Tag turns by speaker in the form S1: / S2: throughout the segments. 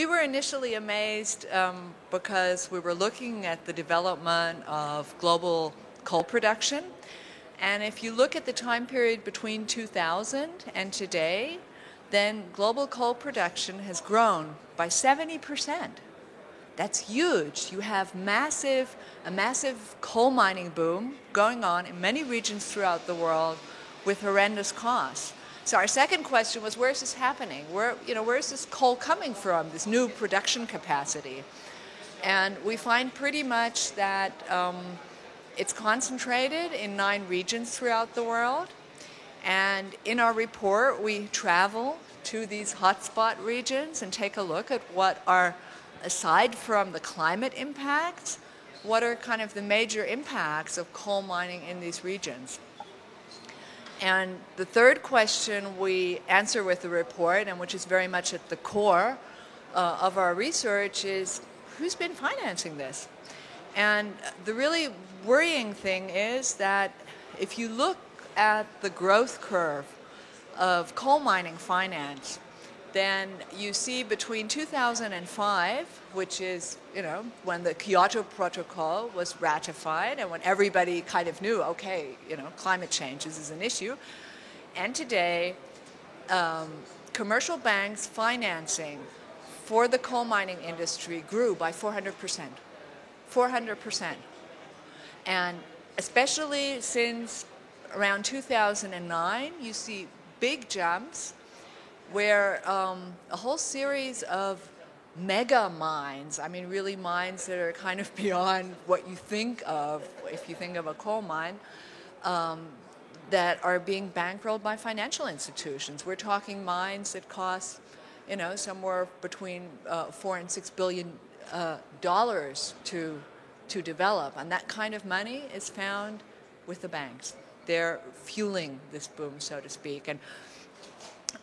S1: we were initially amazed because we were looking at the development of global coal production. And if you look at the time period between 2000 and today, then global coal production has grown by 70%. That's huge. You have a massive coal mining boom going on in many regions throughout the world with horrendous costs. So our second question was, where is this happening? Where is this coal coming from, this new production capacity? And we find pretty much that it's concentrated in 9 regions throughout the world. And in our report, we travel to these hotspot regions and take a look at what are, aside from the climate impacts, what are kind of the major impacts of coal mining in these regions. And the third question we answer with the report, and which is very much at the core of our research, is who's been financing this? And the really worrying thing is that if you look at the growth curve of coal mining finance, then you see between 2005, which is, when the Kyoto Protocol was ratified and when everybody kind of knew, okay, climate change is an issue, and today, commercial banks' financing for the coal mining industry grew by 400%. 400%. And especially since around 2009, you see big jumps where a whole series of mega mines, really mines that are kind of beyond what you think of if you think of a coal mine, that are being bankrolled by financial institutions. We're talking mines that cost, somewhere between $4 and $6 billion to develop, and that kind of money is found with the banks. They're fueling this boom, so to speak. And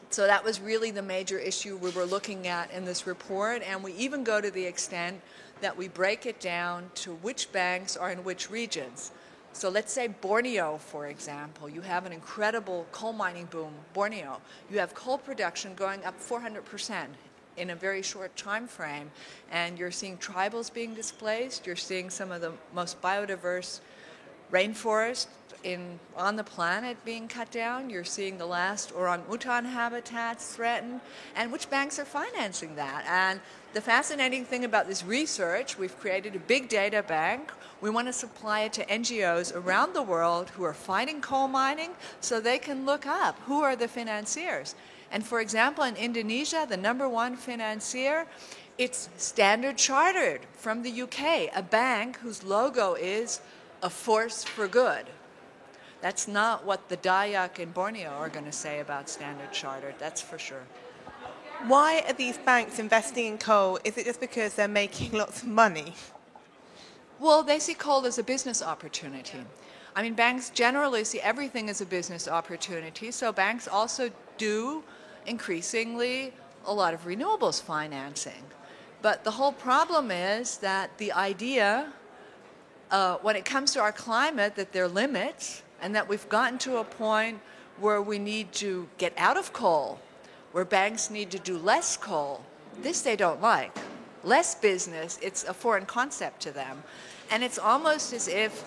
S1: so that was really the major issue we were looking at in this report, and we even go to the extent that we break it down to which banks are in which regions. So let's say Borneo, for example. You have an incredible coal mining boom, Borneo. You have coal production going up 400% in a very short time frame, and you're seeing tribals being displaced. You're seeing some of the most biodiverse rainforest on the planet being cut down. You're seeing the last orangutan habitats threatened, and which banks are financing that? And the fascinating thing about this research, we've created a big data bank. We want to supply it to NGOs around the world who are fighting coal mining so they can look up who are the financiers. And for example, in Indonesia, the number one financier, it's Standard Chartered from the UK, a bank whose logo is a force for good. That's not what the Dayak in Borneo are going to say about Standard Chartered, that's for sure.
S2: Why are these banks investing in coal? Is it just because they're making lots of money?
S1: Well, they see coal as a business opportunity. Banks generally see everything as a business opportunity, so banks also do increasingly a lot of renewables financing. But the whole problem is that the idea, when it comes to our climate, that there are limits, and that we've gotten to a point where we need to get out of coal, where banks need to do less coal. This they don't like. Less business, it's a foreign concept to them. And it's almost as if,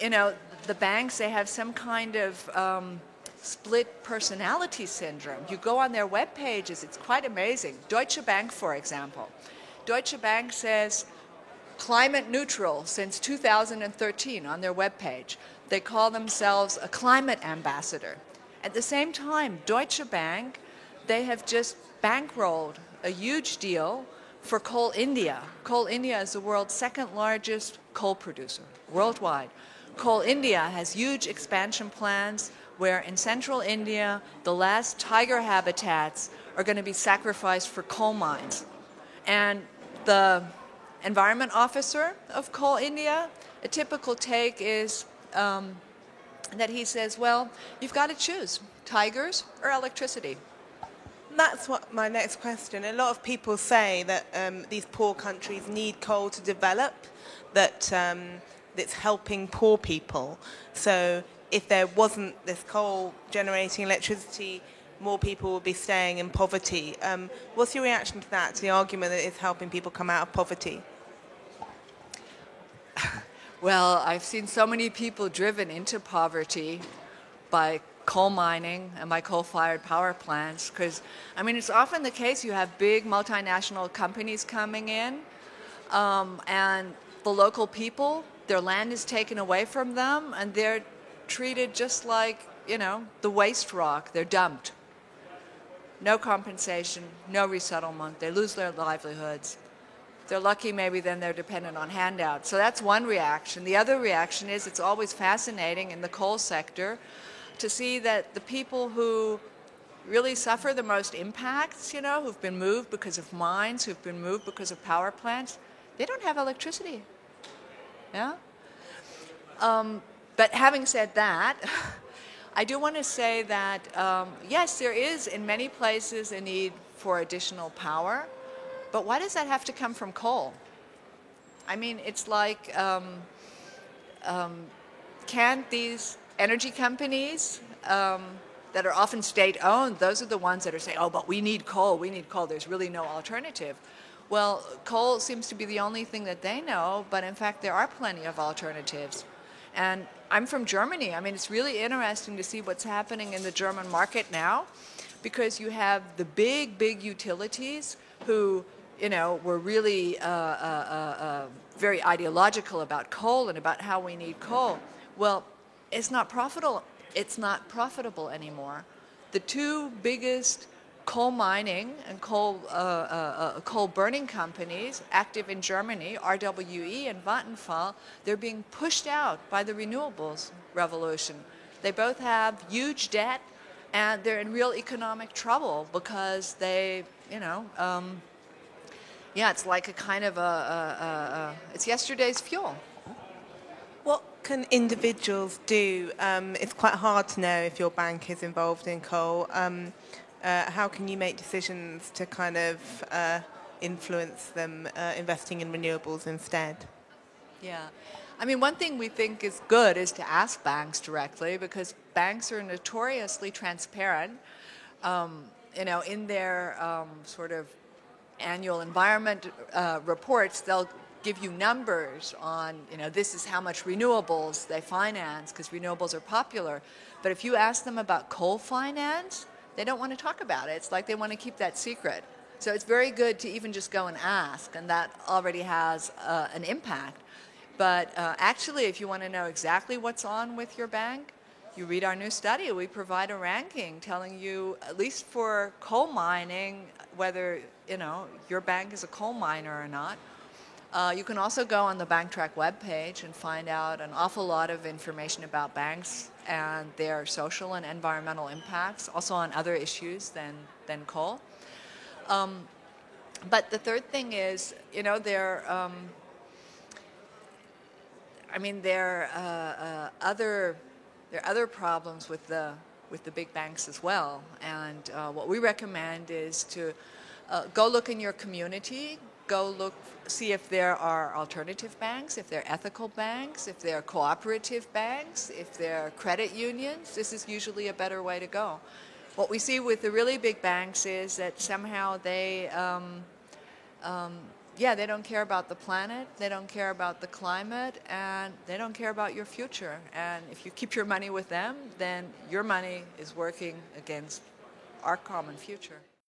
S1: the banks, they have some kind of split personality syndrome. You go on their web pages, it's quite amazing. Deutsche Bank, for example. Deutsche Bank says climate neutral since 2013 on their web page. They call themselves a climate ambassador. At the same time, Deutsche Bank, they have just bankrolled a huge deal for Coal India. Coal India is the world's second largest coal producer worldwide. Coal India has huge expansion plans where in central India, the last tiger habitats are going to be sacrificed for coal mines. And the environment officer of Coal India, a typical take is that he says, well, you've got to choose tigers or electricity.
S2: That's what my next question. A lot of people say that these poor countries need coal to develop, that it's helping poor people. So if there wasn't this coal generating electricity, more people will be staying in poverty. What's your reaction to that, to the argument that it's helping people come out of poverty?
S1: Well, I've seen so many people driven into poverty by coal mining and by coal-fired power plants, because, I mean, it's often the case you have big multinational companies coming in, and the local people, their land is taken away from them, and they're treated just like, you know, the waste rock. They're dumped. No compensation, no resettlement. They lose their livelihoods. If they're lucky, maybe then they're dependent on handouts. So that's one reaction. The other reaction is it's always fascinating in the coal sector to see that the people who really suffer the most impacts, you know, who've been moved because of mines, who've been moved because of power plants, they don't have electricity. Yeah? But having said that, I do want to say that, yes, there is in many places a need for additional power, but why does that have to come from coal? I mean, it's like, can't these energy companies that are often state-owned, those are the ones that are saying, oh, but we need coal, there's really no alternative. Well, coal seems to be the only thing that they know, but in fact there are plenty of alternatives. And I'm from Germany. I mean, it's really interesting to see what's happening in the German market now, because you have the big utilities who, you know, were really very ideological about coal and about how we need coal. Well, it's not profitable. It's not profitable anymore. The two biggest coal mining and coal burning companies active in Germany, RWE and Vattenfall, they're being pushed out by the renewables revolution. They both have huge debt, and they're in real economic trouble because they, you know, yeah, it's like a kind of it's yesterday's fuel.
S2: What can individuals do? It's quite hard to know if your bank is involved in coal. How can you make decisions to kind of influence them investing in renewables instead?
S1: Yeah. I mean, one thing we think is good is to ask banks directly, because banks are notoriously transparent. You know, in their sort of annual environment reports, they'll give you numbers on, you know, this is how much renewables they finance, because renewables are popular. But if you ask them about coal finance, they don't want to talk about it. It's like they want to keep that secret. So it's very good to even just go and ask, and that already has an impact. But actually, if you want to know exactly what's on with your bank, you read our new study. We provide a ranking telling you, at least for coal mining, whether, you know, your bank is a coal miner or not. You can also go on the BankTrack webpage and find out an awful lot of information about banks and their social and environmental impacts, also on other issues than coal. But the third thing is, you know, there are other problems with the big banks as well. And what we recommend is to go look in your community. See if there are alternative banks, if they're ethical banks, if they're cooperative banks, if they're credit unions. This is usually a better way to go. What we see with the really big banks is that somehow they don't care about the planet, they don't care about the climate, and they don't care about your future. And if you keep your money with them, then your money is working against our common future.